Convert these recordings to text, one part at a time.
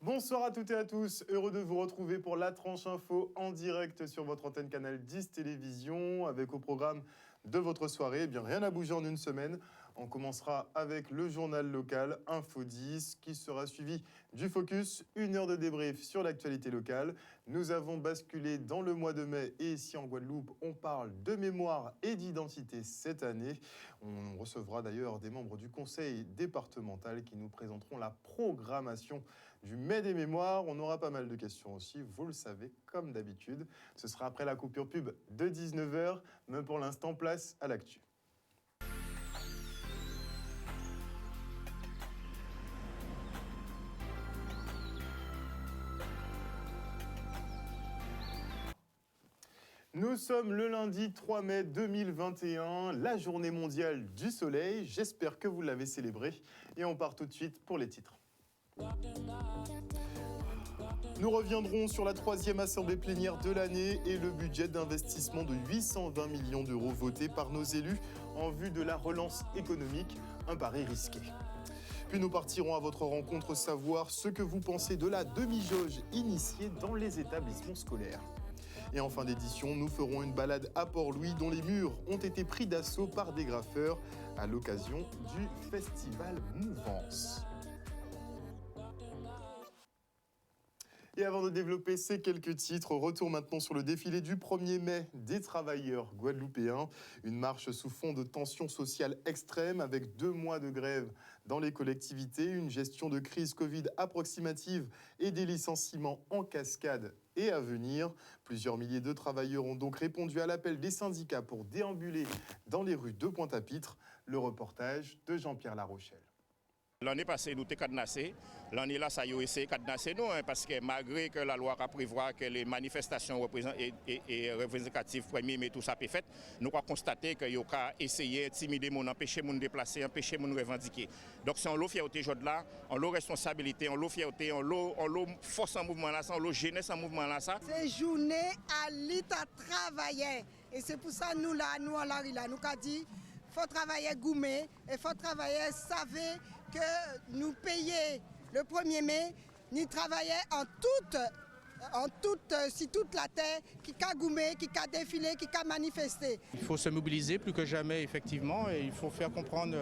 Bonsoir à toutes et à tous, heureux de vous retrouver pour la tranche info en direct sur votre antenne Canal 10 Télévision avec au programme de votre soirée. Eh bien, rien n'a bougé en une semaine. On commencera avec le journal local Info 10 qui sera suivi du Focus, une heure de débrief sur l'actualité locale. Nous avons basculé dans le mois de mai et ici en Guadeloupe, on parle de mémoire et d'identité cette année. On recevra d'ailleurs des membres du conseil départemental qui nous présenteront la programmation du mai des mémoires. On aura pas mal de questions aussi, vous le savez, comme d'habitude. Ce sera après la coupure pub de 19h, mais pour l'instant, place à l'actu. Nous sommes le lundi 3 mai 2021, la journée mondiale du soleil. J'espère que vous l'avez célébrée. Et on part tout de suite pour les titres. Nous reviendrons sur la 3e assemblée plénière de l'année et le budget d'investissement de 820 millions d'euros voté par nos élus en vue de la relance économique, un pari risqué. Puis nous partirons à votre rencontre savoir ce que vous pensez de la demi-jauge initiée dans les établissements scolaires. Et en fin d'édition, nous ferons une balade à Port-Louis dont les murs ont été pris d'assaut par des graffeurs à l'occasion du festival Mouvance. Et avant de développer ces quelques titres, retour maintenant sur le défilé du 1er mai des travailleurs guadeloupéens. Une marche sous fond de tensions sociales extrêmes avec 2 mois de grève dans les collectivités, une gestion de crise Covid approximative et des licenciements en cascade et à venir. Plusieurs milliers de travailleurs ont donc répondu à l'appel des syndicats pour déambuler dans les rues de Pointe-à-Pitre. Le reportage de Jean-Pierre Larochelle. L'année passée, nous avons cadenassé. L'année là, ça a essayé de cadenasser nous, parce que malgré que la loi a prévoit que les manifestations représentatives 1er mai, tout ça peut fait, nous avons constaté qu'il y a essayé d'intimider, empêcher de déplacer, empêcher de revendiquer. Donc c'est en l'eau fierté aujourd'hui là, en l'eau responsabilité, en l'eau fierté, en l'eau force en mouvement là, en l'eau jeunesse en mouvement là. C'est journée à l'État travailler. Et c'est pour ça nous là, nous en la rue là, nous avons dit faut travailler gourmet et faut travailler savez que nous payer le 1er mai, nous travaillons sur toute la terre, qui a gourmet, qui a défilé, qui a manifesté. Il faut se mobiliser plus que jamais, effectivement, et il faut faire comprendre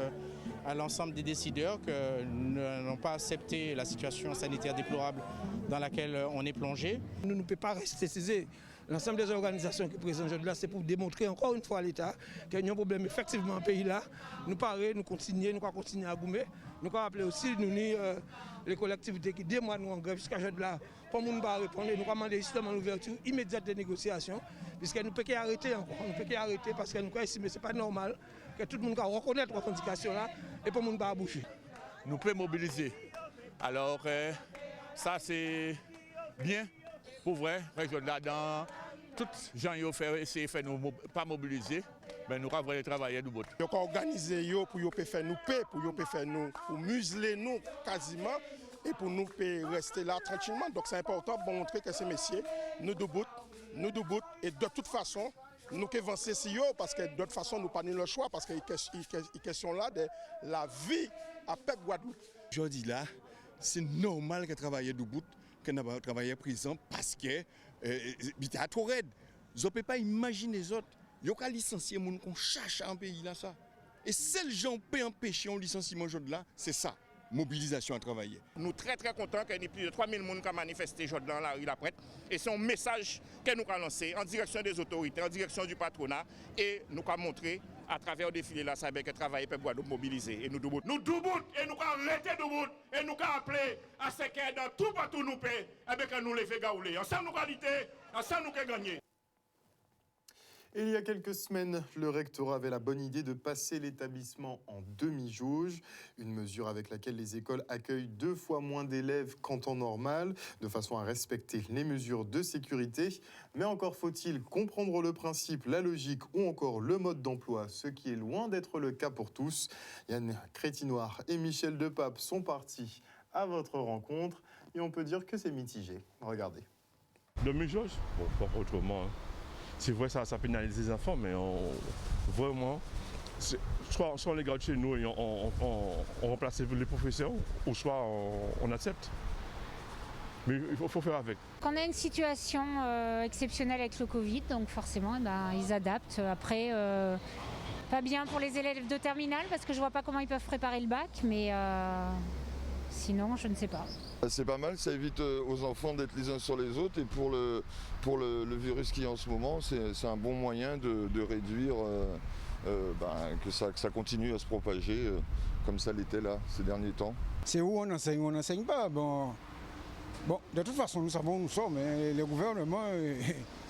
à l'ensemble des décideurs que nous n'allons pas accepter la situation sanitaire déplorable dans laquelle on est plongé. Nous ne pouvons pas rester taisés. L'ensemble des organisations qui présentent aujourd'hui là, c'est pour démontrer encore une fois à l'État qu'il y a un problème effectivement dans le pays là. Nous parler, nous continuer à goumer. Nous rappeler aussi les collectivités qui démarrent nous en grève jusqu'à aujourd'hui là. Pour nous pas répondre, nous demander justement l'ouverture immédiate des négociations, puisque nous ne pouvons pas arrêter encore. Nous ne pouvons pas arrêter parce que nous estimons que ce n'est pas normal que tout le monde reconnaisse la revendication là et pour nous pas bouger. Nous pouvons mobiliser. Alors ça c'est bien. Pour vrai, là-dedans, tous les gens ont fait essayer de faire nous pas mobiliser, mais nous avons travaillé du bout. Nous avons organisé pour faire nous paix, pour museler nous quasiment et pour nous rester là tranquillement. Donc c'est important pour montrer que ces messieurs nous debout et de toute façon nous qui avancer si haut parce que de toute façon nous pas le choix parce qu'il y a une question là de la vie à Pep Guadeloupe. Aujourd'hui là, c'est normal que travailler debout. Que nous avons travaillé prison parce que c'était trop raide. Je ne peux pas imaginer les autres. Ils ont licencié les gens qu'on cherche en pays là ça. Et seuls gens qui peuvent empêcher un licenciement aujourd'hui là, c'est ça. Mobilisation à travailler. Nous sommes très très contents qu'il y ait plus de 3000 personnes qui ont manifesté aujourd'hui dans la rue après. Et c'est un message que nous avons lancé en direction des autorités, en direction du patronat. Et nous avons montré à travers le défilé là, ça que travailler pour Guadeloupe mobiliser. Et nous debout. Nous debout et nous avons arrêté debout. Et nous avons appelé à ce que dans tout partout nous paie, et bien que nous les faisons gaouler. Ensemble nous qualité, ensemble nous gagner. Et il y a quelques semaines, le rectorat avait la bonne idée de passer l'établissement en demi-jauge, une mesure avec laquelle les écoles accueillent 2 fois moins d'élèves qu'en temps normal, de façon à respecter les mesures de sécurité. Mais encore faut-il comprendre le principe, la logique ou encore le mode d'emploi, ce qui est loin d'être le cas pour tous. Yann Crétinoir et Michel Depape sont partis à votre rencontre et on peut dire que c'est mitigé. Regardez. Demi-jauge ? Bon, pas autrement. C'est vrai, ça pénalise les enfants, mais vraiment, soit on les garde chez nous et on remplace les professeurs, ou soit on accepte. Mais il faut faire avec. Quand on a une situation exceptionnelle avec le Covid, donc forcément, ils adaptent. Après, pas bien pour les élèves de terminale parce que je vois pas comment ils peuvent préparer le bac, mais sinon, je ne sais pas. C'est pas mal, ça évite aux enfants d'être les uns sur les autres et pour le virus qui est en ce moment, c'est un bon moyen de réduire, que ça continue à se propager comme ça l'était là ces derniers temps. C'est où on enseigne ou on n'enseigne pas. Bon, de toute façon, nous savons où nous sommes. Mais le gouvernement,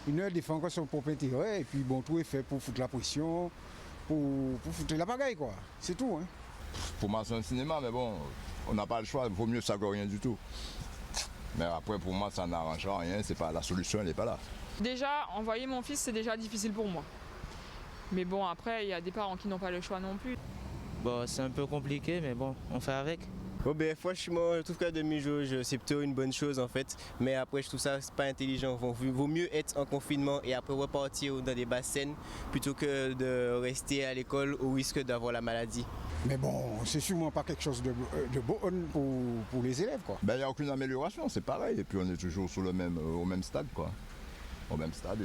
il ne défend encore son propre intérêt. Et puis, bon, tout est fait pour foutre la pression, pour foutre la pagaille, quoi. C'est tout. Hein. Pour moi, c'est un cinéma, mais bon, on n'a pas le choix. Il vaut mieux ça que rien du tout. Mais après, pour moi, ça n'arrange rien. C'est pas, la solution, elle n'est pas là. Déjà, envoyer mon fils, c'est déjà difficile pour moi. Mais bon, après, il y a des parents qui n'ont pas le choix non plus. Bon, c'est un peu compliqué, mais bon, on fait avec. Bon, franchement, je trouve qu'à demi-jauge, c'est plutôt une bonne chose en fait. Mais après, je trouve ça c'est pas intelligent. Il vaut mieux être en confinement et après repartir dans des bassins plutôt que de rester à l'école au risque d'avoir la maladie. Mais bon, c'est sûrement pas quelque chose de bon pour les élèves, quoi. Il n'y a aucune amélioration, c'est pareil. Et puis on est toujours au même stade, quoi. Au même stade.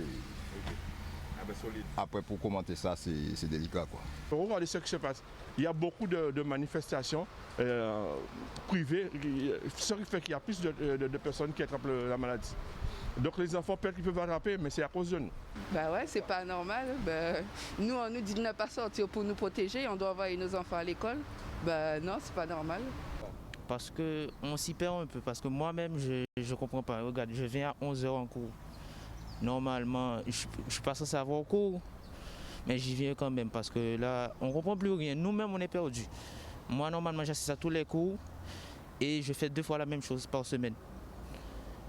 Après, pour commenter ça, c'est délicat, quoi. Regardez ce qui se passe. Il y a beaucoup de manifestations privées, ce qui fait qu'il y a plus de personnes qui attrapent la maladie. Donc les enfants peut-être qu'ils peuvent attraper, mais c'est à cause de nous. Ouais, c'est pas normal. Nous, on nous dit de ne pas sortir pour nous protéger, on doit envoyer nos enfants à l'école. Non, c'est pas normal. Parce qu'on s'y perd un peu, parce que moi-même, je comprends pas. Regarde, je viens à 11h en cours. Normalement, je ne suis pas censé avoir cours, mais j'y viens quand même parce que là, on ne comprend plus rien. Nous-mêmes, on est perdus. Moi, normalement, j'assiste à tous les cours et je fais 2 fois la même chose par semaine.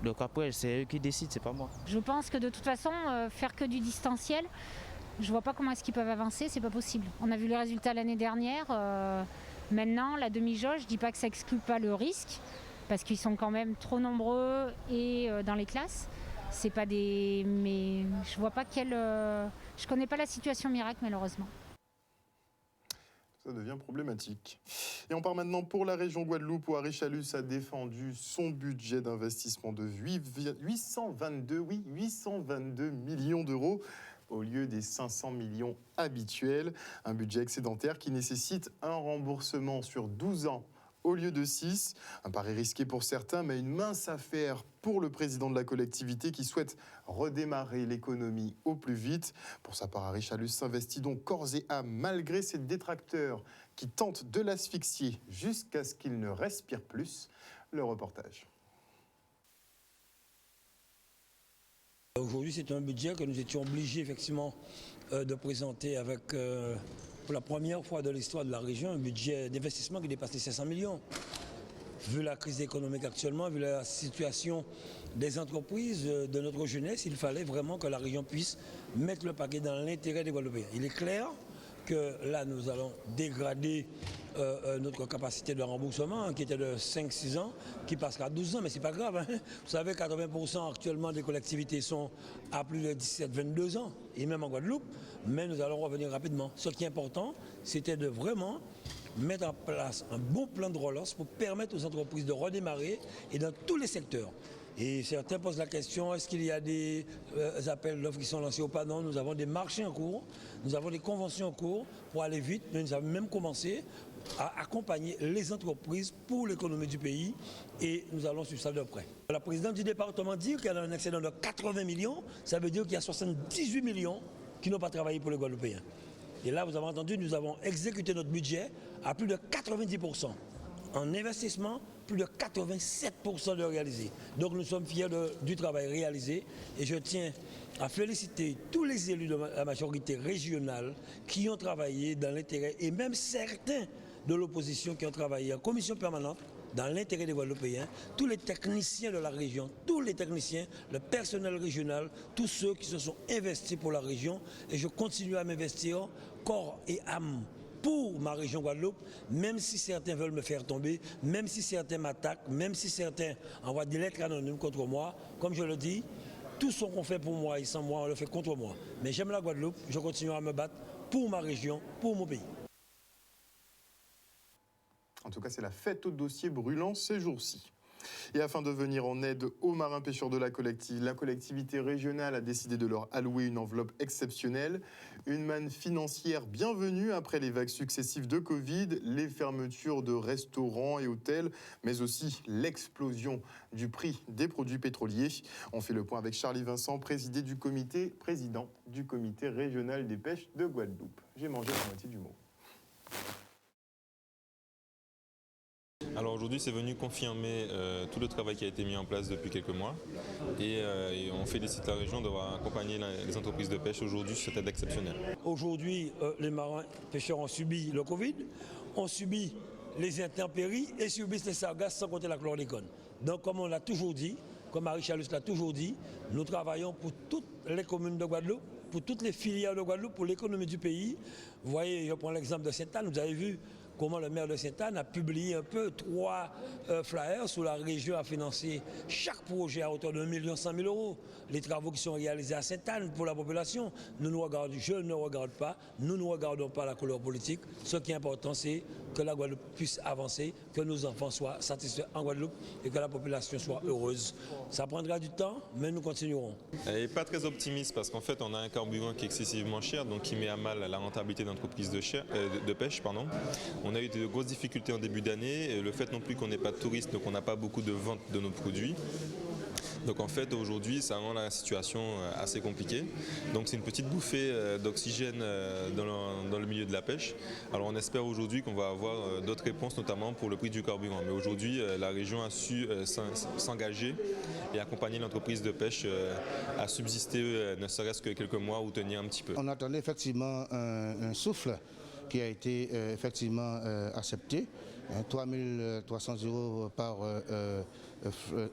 Donc après, c'est eux qui décident, c'est pas moi. Je pense que de toute façon, faire que du distanciel, je vois pas comment est-ce qu'ils peuvent avancer, c'est pas possible. On a vu les résultats l'année dernière. Maintenant, la demi-jauge, je dis pas que ça exclut pas le risque, parce qu'ils sont quand même trop nombreux et dans les classes. C'est pas des... Mais je vois pas je connais pas la situation miracle, malheureusement. Ça devient problématique. Et on part maintenant pour la région Guadeloupe où Henri Chalus a défendu son budget d'investissement de 822 millions d'euros au lieu des 500 millions habituels. Un budget excédentaire qui nécessite un remboursement sur 12 ans au lieu de 6. Un pari risqué pour certains, mais une mince affaire pour le président de la collectivité qui souhaite redémarrer l'économie au plus vite. Pour sa part, Henri Chalus s'investit donc corps et âme malgré ses détracteurs qui tentent de l'asphyxier jusqu'à ce qu'il ne respire plus. Le reportage. Aujourd'hui, c'est un budget que nous étions obligés effectivement de présenter avec, pour la première fois de l'histoire de la région, un budget d'investissement qui dépasse les 500 millions. Vu la crise économique actuellement, vu la situation des entreprises, de notre jeunesse, il fallait vraiment que la région puisse mettre le paquet dans l'intérêt des Guadeloupéens. Il est clair que là, nous allons dégrader notre capacité de remboursement, qui était de 5-6 ans, qui passera à 12 ans, mais c'est pas grave. Hein. Vous savez, 80% actuellement des collectivités sont à plus de 17-22 ans, et même en Guadeloupe, mais nous allons revenir rapidement. Ce qui est important, c'était de vraiment mettre en place un bon plan de relance pour permettre aux entreprises de redémarrer, et dans tous les secteurs. Et certains posent la question, est-ce qu'il y a des appels d'offres qui sont lancés ou pas? Non, nous avons des marchés en cours, nous avons des conventions en cours pour aller vite, mais nous avons même commencé à accompagner les entreprises pour l'économie du pays et nous allons suivre ça de près. La présidente du département dit qu'il y a un excédent de 80 millions, ça veut dire qu'il y a 78 millions qui n'ont pas travaillé pour les Guadeloupéens. Et là, vous avez entendu, nous avons exécuté notre budget à plus de 90%. En investissement, plus de 87% de réalisé. Donc nous sommes fiers du travail réalisé et je tiens à féliciter tous les élus de la majorité régionale qui ont travaillé dans l'intérêt et même certains de l'opposition qui ont travaillé en commission permanente dans l'intérêt des Guadeloupéens, tous les techniciens de la région, tous les techniciens, le personnel régional, tous ceux qui se sont investis pour la région et je continue à m'investir corps et âme pour ma région Guadeloupe, même si certains veulent me faire tomber, même si certains m'attaquent, même si certains envoient des lettres anonymes contre moi, comme je le dis, tout ce qu'on fait pour moi et sans moi, on le fait contre moi. Mais j'aime la Guadeloupe, je continue à me battre pour ma région, pour mon pays. En tout cas, c'est la fête au dossier brûlant ces jours-ci. Et afin de venir en aide aux marins pêcheurs de la collectivité régionale a décidé de leur allouer une enveloppe exceptionnelle. Une manne financière bienvenue après les vagues successives de Covid, les fermetures de restaurants et hôtels, mais aussi l'explosion du prix des produits pétroliers. On fait le point avec Charlie Vincent, président du comité régional des pêches de Guadeloupe. J'ai mangé la moitié du mot. Alors aujourd'hui, c'est venu confirmer tout le travail qui a été mis en place depuis quelques mois et on félicite la région d'avoir accompagné les entreprises de pêche aujourd'hui sur cette aide exceptionnelle. Aujourd'hui, les marins pêcheurs ont subi le Covid, ont subi les intempéries et subissent les sargasses sans compter la chlordécone. Donc comme on l'a toujours dit, comme Marie Chalus l'a toujours dit, nous travaillons pour toutes les communes de Guadeloupe, pour toutes les filières de Guadeloupe, pour l'économie du pays. Vous voyez, je prends l'exemple de Sainte-Anne, vous avez vu comment le maire de Sainte-Anne a publié un peu 3 flyers où la région a financé chaque projet à hauteur de 1 100 000 €. Les travaux qui sont réalisés à Sainte-Anne pour la population, je ne regarde pas, nous ne regardons pas la couleur politique. Ce qui est important, c'est que la Guadeloupe puisse avancer, que nos enfants soient satisfaits en Guadeloupe et que la population soit heureuse. Ça prendra du temps, mais nous continuerons. Elle n'est pas très optimiste parce qu'en fait, on a un carburant qui est excessivement cher, donc qui met à mal la rentabilité d'entreprises de pêche. On a eu de grosses difficultés en début d'année, le fait non plus qu'on n'ait pas de touristes, donc on n'a pas beaucoup de ventes de nos produits. Donc en fait aujourd'hui ça rend la situation assez compliquée. Donc c'est une petite bouffée d'oxygène dans le milieu de la pêche. Alors on espère aujourd'hui qu'on va avoir d'autres réponses, notamment pour le prix du carburant. Mais aujourd'hui la région a su s'engager et accompagner l'entreprise de pêche à subsister ne serait-ce que quelques mois ou tenir un petit peu. On attendait effectivement un souffle qui a été effectivement accepté, 3 300 € par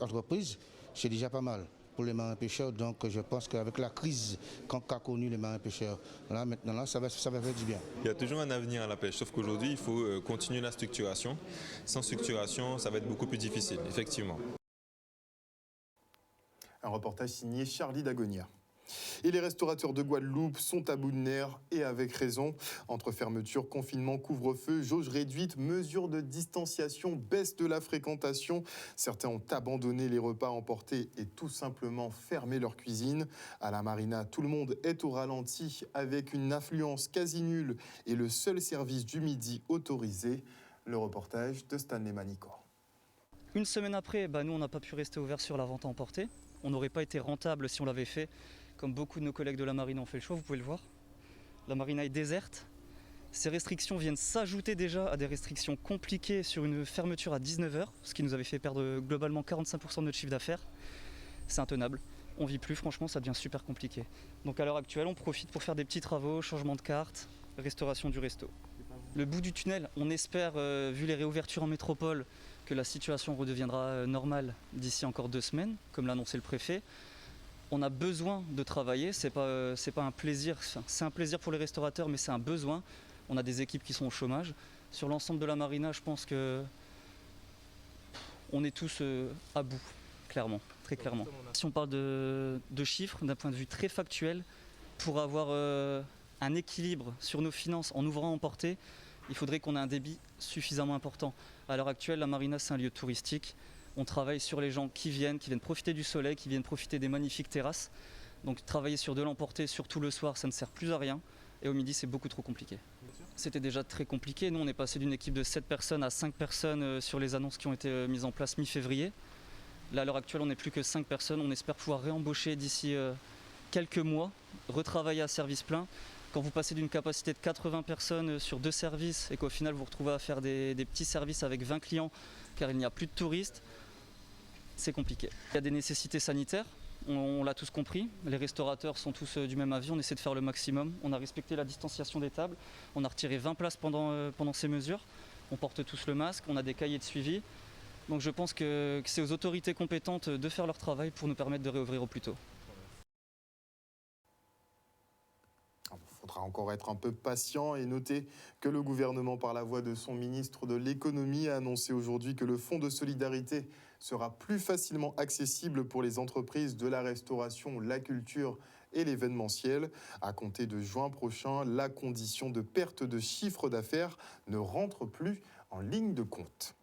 entreprise, c'est déjà pas mal pour les marins pêcheurs. Donc je pense qu'avec la crise qu'a connue les marins pêcheurs, là maintenant ça va faire du bien. Il y a toujours un avenir à la pêche, sauf qu'aujourd'hui il faut continuer la structuration. Sans structuration, ça va être beaucoup plus difficile, effectivement. Un reportage signé Charlie Dagonia. Et les restaurateurs de Guadeloupe sont à bout de nerfs et avec raison. Entre fermeture, confinement, couvre-feu, jauge réduite, mesures de distanciation, baisse de la fréquentation. Certains ont abandonné les repas emportés et tout simplement fermé leur cuisine. À la marina, tout le monde est au ralenti avec une affluence quasi nulle et le seul service du midi autorisé. Le reportage de Stanley Manicor. Une semaine après, nous on n'a pas pu rester ouvert sur la vente à emporter. On n'aurait pas été rentable si on l'avait fait. Comme beaucoup de nos collègues de la marina ont fait le choix, vous pouvez le voir. La marina est déserte. Ces restrictions viennent s'ajouter déjà à des restrictions compliquées sur une fermeture à 19 h, ce qui nous avait fait perdre globalement 45% de notre chiffre d'affaires. C'est intenable. On vit plus, franchement, ça devient super compliqué. Donc à l'heure actuelle, on profite pour faire des petits travaux, changement de carte, restauration du resto. Le bout du tunnel, on espère, vu les réouvertures en métropole, que la situation redeviendra normale d'ici encore 2 semaines, comme l'a annoncé le préfet. On a besoin de travailler, c'est pas un plaisir, c'est un plaisir pour les restaurateurs, mais c'est un besoin. On a des équipes qui sont au chômage. Sur l'ensemble de la marina, je pense que on est tous à bout, clairement, très clairement. Si on parle de chiffres, d'un point de vue très factuel, pour avoir un équilibre sur nos finances en ouvrant à emporter, il faudrait qu'on ait un débit suffisamment important. À l'heure actuelle, la marina, c'est un lieu touristique. On travaille sur les gens qui viennent profiter du soleil, qui viennent profiter des magnifiques terrasses. Donc travailler sur de l'emporter, surtout le soir, ça ne sert plus à rien. Et au midi, c'est beaucoup trop compliqué. C'était déjà très compliqué. Nous, on est passé d'une équipe de 7 personnes à 5 personnes sur les annonces qui ont été mises en place mi-février. Là, à l'heure actuelle, on n'est plus que 5 personnes. On espère pouvoir réembaucher d'ici quelques mois, retravailler à service plein. Quand vous passez d'une capacité de 80 personnes sur 2 services et qu'au final, vous vous retrouvez à faire des petits services avec 20 clients car il n'y a plus de touristes, c'est compliqué. Il y a des nécessités sanitaires, on l'a tous compris. Les restaurateurs sont tous du même avis, on essaie de faire le maximum. On a respecté la distanciation des tables, on a retiré 20 places pendant ces mesures. On porte tous le masque, on a des cahiers de suivi. Donc je pense que c'est aux autorités compétentes de faire leur travail pour nous permettre de réouvrir au plus tôt. Il faudra encore être un peu patient et noter que le gouvernement, par la voix de son ministre de l'économie, a annoncé aujourd'hui que le fonds de solidarité sera plus facilement accessible pour les entreprises de la restauration, la culture et l'événementiel. À compter de juin prochain, la condition de perte de chiffre d'affaires ne rentre plus en ligne de compte.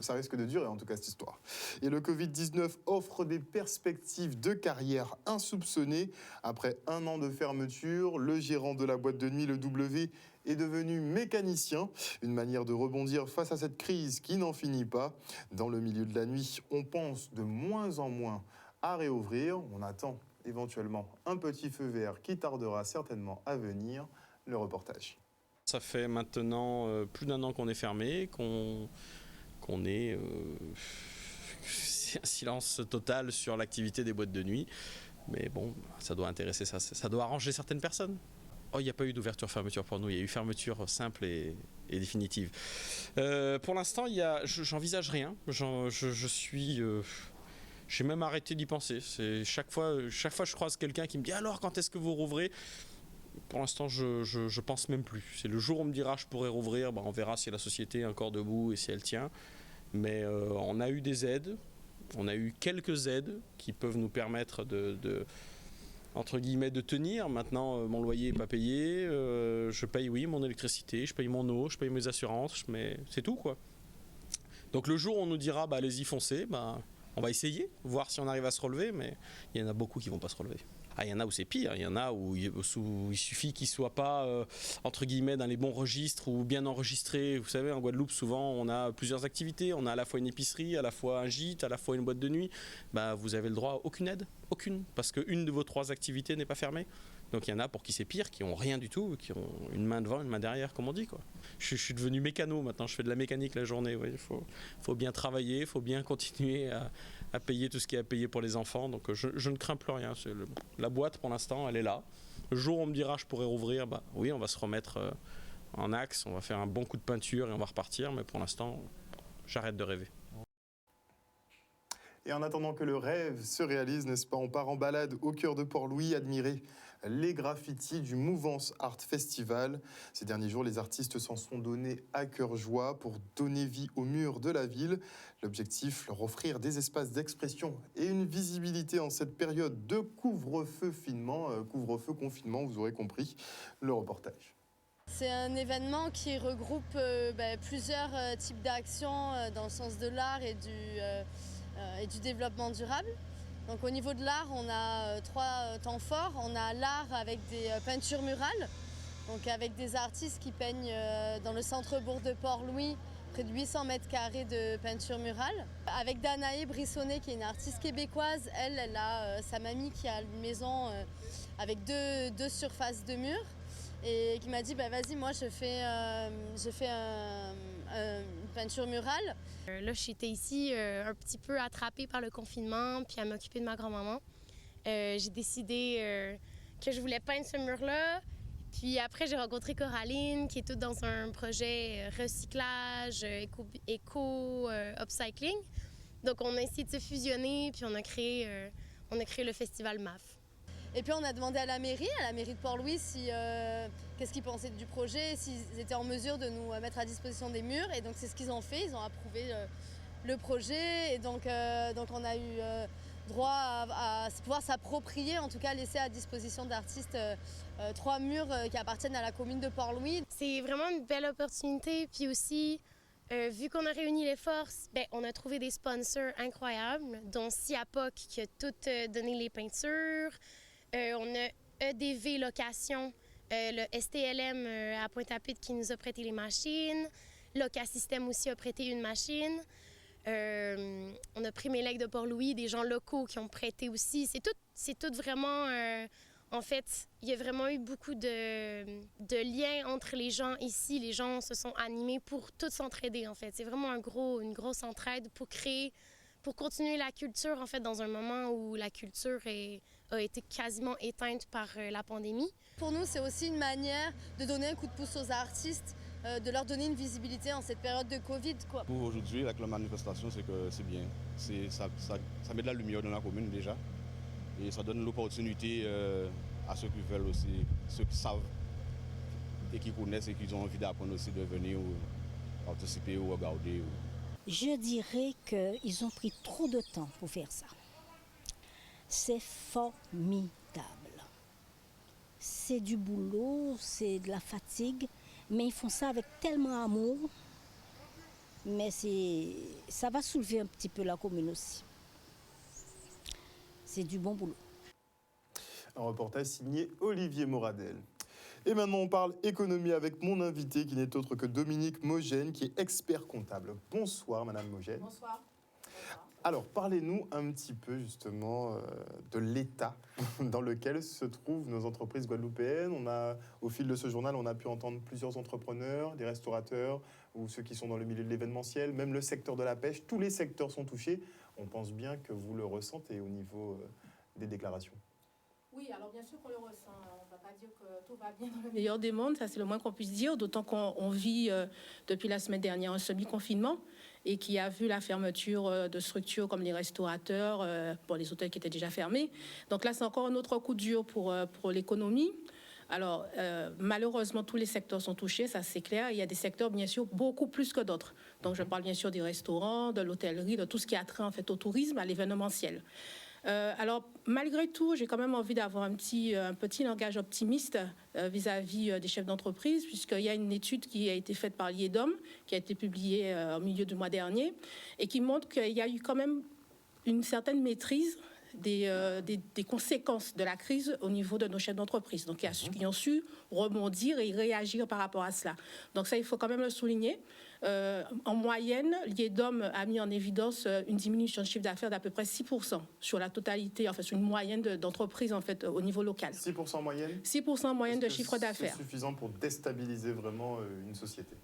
Ça risque de durer en tout cas cette histoire. Et le Covid-19 offre des perspectives de carrière insoupçonnées. Après 1 an de fermeture, le gérant de la boîte de nuit, le W, est devenu mécanicien. Une manière de rebondir face à cette crise qui n'en finit pas. Dans le milieu de la nuit, on pense de moins en moins à réouvrir. On attend éventuellement un petit feu vert qui tardera certainement à venir. Le reportage. Ça fait maintenant plus d'1 an qu'on est fermé, qu'on est un silence total sur l'activité des boîtes de nuit. Mais bon, ça doit intéresser, ça doit arranger certaines personnes. Oh, il n'y a pas eu d'ouverture-fermeture pour nous, il y a eu fermeture simple et définitive. Pour l'instant, j'envisage rien. J'ai même arrêté d'y penser. Chaque fois, je croise quelqu'un qui me dit « Alors, quand est-ce que vous rouvrez ?» Pour l'instant, je pense même plus. C'est le jour où on me dira je pourrais rouvrir, on verra si la société est encore debout et si elle tient. Mais on a eu des aides, on a eu quelques aides qui peuvent nous permettre entre guillemets, de tenir. Maintenant, mon loyer n'est pas payé, je paye, oui, mon électricité, je paye mon eau, je paye mes assurances, mais c'est tout, quoi. Donc le jour où on nous dira allez-y, foncez, on va essayer, voir si on arrive à se relever, mais il y en a beaucoup qui ne vont pas se relever. Ah, il y en a où c'est pire, il y en a où il suffit qu'ils ne soient pas, entre guillemets, dans les bons registres ou bien enregistrés. Vous savez, en Guadeloupe, souvent, on a plusieurs activités. On a à la fois une épicerie, à la fois un gîte, à la fois une boîte de nuit. Vous avez le droit à aucune aide, aucune, parce qu'une de vos 3 activités n'est pas fermée. Donc il y en a pour qui c'est pire, qui n'ont rien du tout, qui ont une main devant, une main derrière, comme on dit, quoi. Je suis devenu mécano maintenant, je fais de la mécanique la journée. Il faut bien travailler, il faut bien continuer à payer tout ce qui est à payer pour les enfants. Donc je ne crains plus rien. La boîte, pour l'instant, elle est là. Le jour où on me dira je pourrais rouvrir, oui, on va se remettre en axe, on va faire un bon coup de peinture et on va repartir. Mais pour l'instant, j'arrête de rêver. Et en attendant que le rêve se réalise, n'est-ce pas, on part en balade au cœur de Port-Louis, admirer les graffitis du Mouvance Art Festival. Ces derniers jours, les artistes s'en sont donnés à cœur joie pour donner vie aux murs de la ville. L'objectif, leur offrir des espaces d'expression et une visibilité en cette période de couvre-feu confinement, vous aurez compris. Le reportage. C'est un événement qui regroupe plusieurs types d'actions dans le sens de l'art et du développement durable. Donc au niveau de l'art, on a 3 temps forts. On a l'art avec des peintures murales, donc avec des artistes qui peignent dans le centre-bourg de Port-Louis, près de 800 mètres carrés de peinture murale. Avec Danae Brissonnet, qui est une artiste québécoise, elle a sa mamie qui a une maison avec deux surfaces de murs et qui m'a dit vas-y, moi je fais une peinture murale. Là, j'étais ici un petit peu attrapée par le confinement, puis à m'occuper de ma grand-maman. J'ai décidé que je voulais peindre ce mur-là. Puis après, j'ai rencontré Coraline, qui est toute dans un projet recyclage, upcycling. Donc, on a essayé de se fusionner, puis on a créé le festival MAF. Et puis on a demandé à la mairie de Port-Louis qu'est-ce qu'ils pensaient du projet, s'ils étaient en mesure de nous mettre à disposition des murs. Et donc c'est ce qu'ils ont fait, ils ont approuvé le projet. Et donc on a eu droit à pouvoir s'approprier, en tout cas laisser à disposition d'artistes 3 murs qui appartiennent à la commune de Port-Louis. C'est vraiment une belle opportunité. Puis aussi, vu qu'on a réuni les forces, on a trouvé des sponsors incroyables, dont Siapoc qui a tout donné les peintures. On a EDV Location, le STLM à Pointe-à-Pitre qui nous a prêté les machines. Locasystème aussi a prêté une machine. On a Primélec de Port-Louis, des gens locaux qui ont prêté aussi. C'est tout vraiment... en fait, il y a vraiment eu beaucoup de liens entre les gens ici. Les gens se sont animés pour tous s'entraider, en fait. C'est vraiment une grosse entraide pour continuer la culture, en fait, dans un moment où la culture a été quasiment éteinte par la pandémie. Pour nous, c'est aussi une manière de donner un coup de pouce aux artistes, de leur donner une visibilité en cette période de Covid, quoi. Pour aujourd'hui, avec la manifestation, c'est que c'est bien. Ça met de la lumière dans la commune déjà. Et ça donne l'opportunité à ceux qui veulent aussi, ceux qui savent et qui connaissent et qui ont envie d'apprendre aussi de venir ou participer ou regarder. Je dirais qu'ils ont pris trop de temps pour faire ça. C'est formidable. C'est du boulot, c'est de la fatigue, mais ils font ça avec tellement d'amour mais ça va soulever un petit peu la commune aussi. C'est du bon boulot. Un reportage signé Olivier Moradel. Et maintenant, on parle économie avec mon invité qui n'est autre que Dominique Mogène, qui est expert comptable. Bonsoir, Madame Mogène. Bonsoir. Alors, parlez-nous un petit peu justement de l'état dans lequel se trouvent nos entreprises guadeloupéennes. Au fil de ce journal, on a pu entendre plusieurs entrepreneurs, des restaurateurs ou ceux qui sont dans le milieu de l'événementiel, même le secteur de la pêche. Tous les secteurs sont touchés. On pense bien que vous le ressentez au niveau des déclarations. Oui, alors bien sûr qu'on le ressent. On ne va pas dire que tout va bien dans le meilleur des mondes, ça c'est le moins qu'on puisse dire, d'autant qu'on vit depuis la semaine dernière un semi-confinement et qui a vu la fermeture de structures comme les restaurateurs, les hôtels qui étaient déjà fermés. Donc là, c'est encore un autre coup dur pour l'économie. Alors, malheureusement, tous les secteurs sont touchés, ça c'est clair. Il y a des secteurs, bien sûr, beaucoup plus que d'autres. Donc, je parle bien sûr des restaurants, de l'hôtellerie, de tout ce qui a trait en fait, au tourisme, à l'événementiel. Alors, malgré tout, j'ai quand même envie d'avoir un petit langage optimiste vis-à-vis des chefs d'entreprise, puisqu'il y a une étude qui a été faite par l'IEDOM, qui a été publiée au milieu du mois dernier, et qui montre qu'il y a eu quand même une certaine maîtrise des conséquences de la crise au niveau de nos chefs d'entreprise. Donc, qui ont su rebondir et réagir par rapport à cela. Donc, ça, il faut quand même le souligner. En moyenne, l'IEDOM a mis en évidence une diminution de chiffre d'affaires d'à peu près 6% sur la totalité, sur une moyenne d'entreprises en fait, au niveau local. 6% en moyenne ? 6% en moyenne de chiffre d'affaires. C'est suffisant pour déstabiliser vraiment une société ?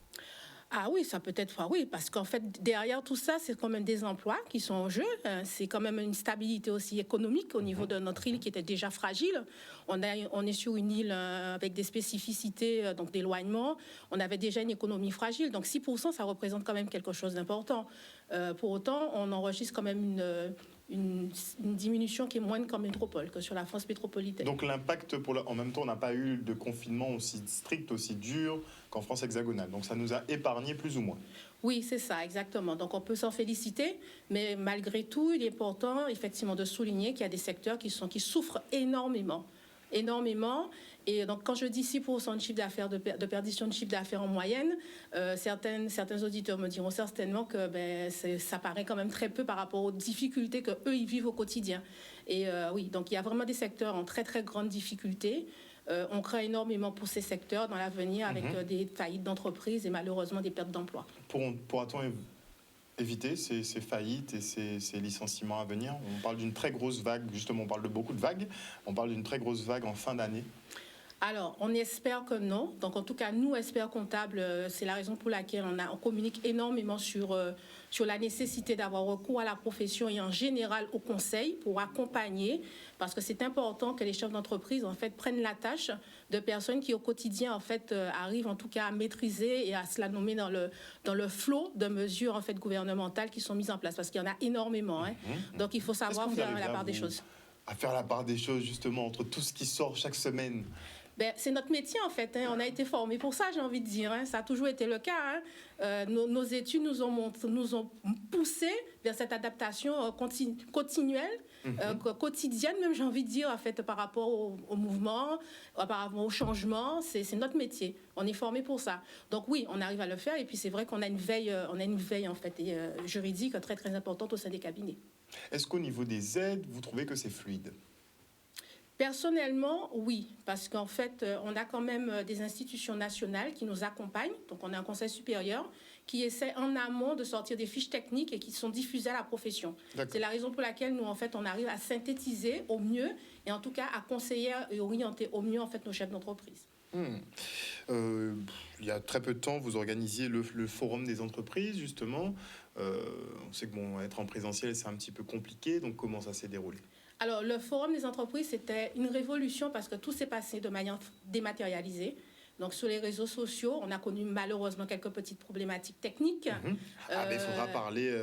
Ah oui, ça peut être, oui, parce qu'en fait, derrière tout ça, c'est quand même des emplois qui sont en jeu. C'est quand même une stabilité aussi économique au niveau de notre île qui était déjà fragile. On est sur une île avec des spécificités, donc d'éloignement. On avait déjà une économie fragile. Donc 6%, ça représente quand même quelque chose d'important. Pour autant, on enregistre quand même une diminution qui est moindre qu'en métropole, que sur la France métropolitaine. Donc l'impact, en même temps, on n'a pas eu de confinement aussi strict, aussi dur qu'en France hexagonale. Donc ça nous a épargné plus ou moins. Oui, c'est ça, exactement. Donc on peut s'en féliciter, mais malgré tout, il est important effectivement de souligner qu'il y a des secteurs qui souffrent énormément. Et donc, quand je dis 6% de chiffre d'affaires, de perdition de chiffre d'affaires en moyenne, certains auditeurs me diront certainement que ça paraît quand même très peu par rapport aux difficultés qu'eux, ils vivent au quotidien. Et oui, donc il y a vraiment des secteurs en très, très grande difficulté. On craint énormément pour ces secteurs dans l'avenir avec des faillites d'entreprises et malheureusement des pertes d'emplois. Pourra-t-on éviter ces faillites et ces licenciements à venir? On parle d'une très grosse vague, justement, on parle de beaucoup de vagues. On parle d'une très grosse vague en fin d'année. Alors, on espère que non. Donc, en tout cas, nous, experts comptables, c'est la raison pour laquelle on communique énormément sur la nécessité d'avoir recours à la profession et en général au conseil pour accompagner, parce que c'est important que les chefs d'entreprise, en fait, prennent la tâche de personnes qui, au quotidien, en fait, arrivent en tout cas à maîtriser et à se la nommer dans le flot de mesures, en fait, gouvernementales qui sont mises en place, parce qu'il y en a énormément. Donc, il faut savoir faire la part des choses. À faire la part des choses, justement, entre tout ce qui sort chaque semaine. C'est notre métier, en fait. On a été formés pour ça, j'ai envie de dire. Ça a toujours été le cas. Nos études nous ont poussés vers cette adaptation continuelle, quotidienne, même, j'ai envie de dire, en fait, par rapport au mouvement, par rapport au changement. C'est notre métier. On est formés pour ça. Donc oui, on arrive à le faire. Et puis c'est vrai qu'on a une veille, en fait, juridique très, très importante au sein des cabinets. Est-ce qu'au niveau des aides, vous trouvez que c'est fluide ? Personnellement, oui, parce qu'en fait, on a quand même des institutions nationales qui nous accompagnent. Donc, on a un conseil supérieur qui essaie en amont de sortir des fiches techniques et qui sont diffusées à la profession. C'est la raison pour laquelle nous, en fait, on arrive à synthétiser au mieux et en tout cas à conseiller et orienter au mieux, en fait, nos chefs d'entreprise. Il y a très peu de temps, vous organisiez le forum des entreprises, justement. On sait que être en présentiel, c'est un petit peu compliqué. Donc, comment ça s'est déroulé ? Alors, le Forum des entreprises, c'était une révolution parce que tout s'est passé de manière dématérialisée. Donc, sur les réseaux sociaux, on a connu malheureusement quelques petites problématiques techniques. Il faudra parler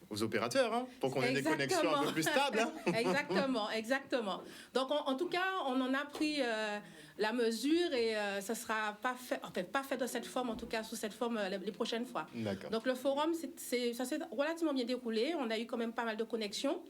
aux opérateurs pour qu'on ait des connexions un peu plus stables. Exactement. Donc, en tout cas, on en a pris la mesure et ça ne sera pas fait de cette forme, en tout cas sous cette forme les prochaines fois. Donc, le Forum, ça s'est relativement bien déroulé. On a eu quand même pas mal de connexions.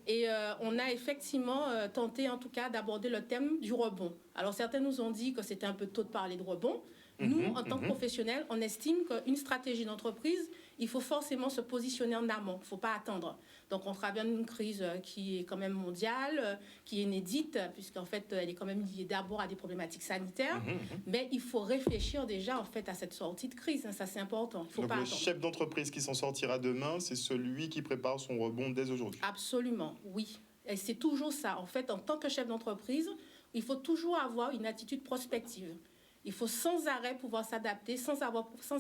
Et on a effectivement tenté, en tout cas, d'aborder le thème du rebond. Alors, certains nous ont dit que c'était un peu tôt de parler de rebond, Nous, en tant que professionnels, on estime qu'une stratégie d'entreprise, il faut forcément se positionner en amont. Il ne faut pas attendre. Donc, on traverse une crise qui est quand même mondiale, qui est inédite, puisqu'en fait, elle est quand même liée d'abord à des problématiques sanitaires. Mais il faut réfléchir déjà, en fait, à cette sortie de crise. Ça, c'est important. Il faut Donc pas le attendre. chef d'entreprise qui s'en sortira demain, c'est celui qui prépare son rebond dès aujourd'hui. Absolument, oui. Et c'est toujours ça. En fait, en tant que chef d'entreprise, il faut toujours avoir une attitude prospective. Il faut sans arrêt pouvoir s'adapter, sans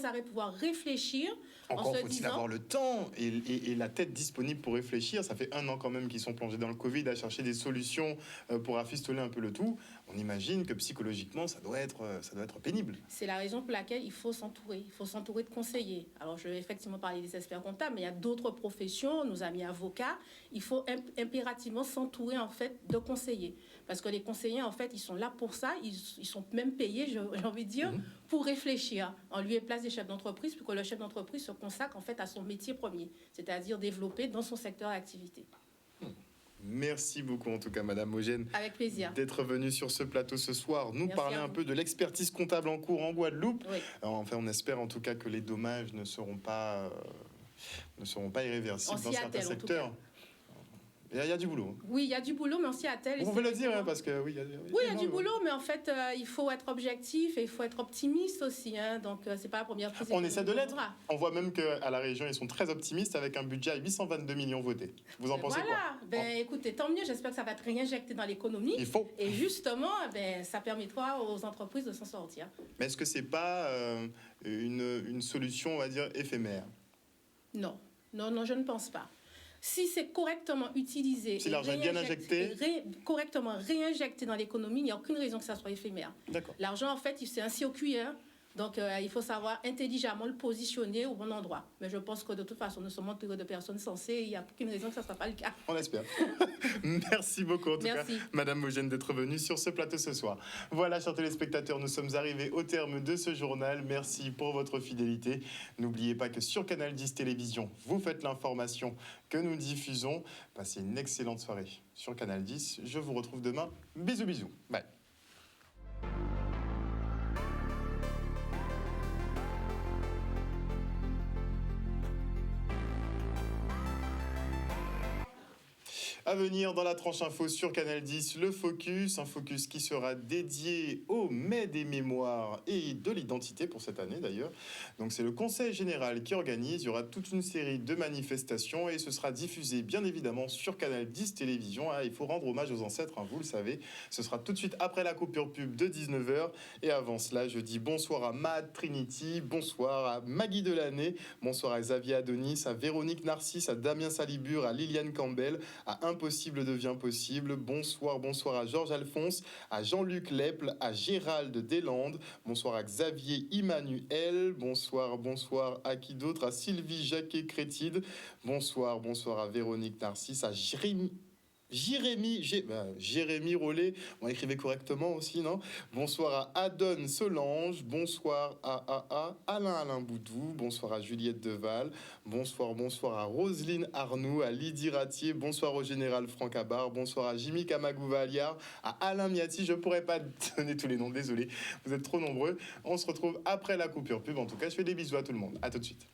arrêt pouvoir réfléchir. Encore en se faut-il disant, avoir le temps et la tête disponible pour réfléchir. Ça fait 1 an quand même qu'ils sont plongés dans le Covid à chercher des solutions pour rafistoler un peu le tout. On imagine que psychologiquement, ça doit être pénible. c'est la raison pour laquelle il faut s'entourer. Il faut s'entourer de conseillers. Alors, je vais effectivement parler des experts comptables, mais il y a d'autres professions, nos amis avocats. Il faut impérativement s'entourer, en fait, de conseillers. Parce que les conseillers, en fait, ils sont là pour ça. Ils sont même payés, j'ai envie de dire, pour réfléchir en lieu et place des chefs d'entreprise, pour que le chef d'entreprise se consacre, en fait, à son métier premier, c'est-à-dire développer dans son secteur d'activité. Merci beaucoup, en tout cas, Madame Mogène, Avec plaisir. d'être venue sur ce plateau ce soir, nous Merci parler à un vous. peu de l'expertise comptable en cours en Guadeloupe. Oui. Alors, enfin, on espère en tout cas que les dommages ne seront pas irréversibles On dans s'y certains attelle, en tout secteurs. Il y a du boulot. Oui, il y a du boulot, mais on s'y attelle. Vous pouvez le dire, hein, parce que oui, il y a du boulot, mais en fait, il faut être objectif et il faut être optimiste aussi. Hein, donc, c'est pas la première prise. On essaie de l'être. On voit même qu'à la région, ils sont très optimistes avec un budget à 822 millions votés. Vous en pensez Voilà. quoi? Écoutez, tant mieux. J'espère que ça va être réinjecté dans l'économie. Il faut. Et justement, ça permettra aux entreprises de s'en sortir. Mais est-ce que c'est pas une solution, on va dire, éphémère? Non, je ne pense pas. Si c'est correctement utilisé, si l'argent est bien injecté, correctement réinjecté dans l'économie, il n'y a aucune raison que ça soit éphémère. L'argent, en fait, c'est un circuit. Donc, il faut savoir intelligemment le positionner au bon endroit. Mais je pense que de toute façon, nous sommes entourés de personnes sensées. Il n'y a aucune raison que ça ne soit pas le cas. On l'espère. Merci beaucoup, en tout cas, Madame Mogène, d'être venue sur ce plateau ce soir. Voilà, chers téléspectateurs, nous sommes arrivés au terme de ce journal. Merci pour votre fidélité. N'oubliez pas que sur Canal 10 Télévision, vous faites l'information que nous diffusons. Passez une excellente soirée sur Canal 10. Je vous retrouve demain. Bisous, bisous. Bye. À venir dans la tranche info sur Canal 10, le Focus, un Focus qui sera dédié au Mai des mémoires et de l'identité pour cette année d'ailleurs. Donc c'est le Conseil général qui organise, il y aura toute une série de manifestations et ce sera diffusé bien évidemment sur Canal 10 Télévision. Il faut rendre hommage aux ancêtres, vous le savez. Ce sera tout de suite après la coupure pub de 19h. Et avant cela, je dis bonsoir à Mad Trinity, bonsoir à Maggie Delaney, bonsoir à Xavier Adonis, à Véronique Narcisse, à Damien Salibur, à Liliane Campbell, à Impossible devient possible. Bonsoir à Georges Alphonse, à Jean-Luc Leple, à Gérald Deslandes. Bonsoir à Xavier Emmanuel. Bonsoir à qui d'autre? À Sylvie Jacquet-Crétide. Bonsoir à Véronique Narcisse, à Jérémy Rollet, on écrivait correctement aussi, non? Bonsoir à Adon Solange, bonsoir à Alain Boudou, bonsoir à Juliette Deval, bonsoir à Roselyne Arnoux, à Lydie Ratier, bonsoir au général Franck Abar, bonsoir à Jimmy Kamagou-Valiard, à Alain Miati, je pourrais pas donner tous les noms, désolé, vous êtes trop nombreux. On se retrouve après la coupure pub, en tout cas je fais des bisous à tout le monde, à tout de suite.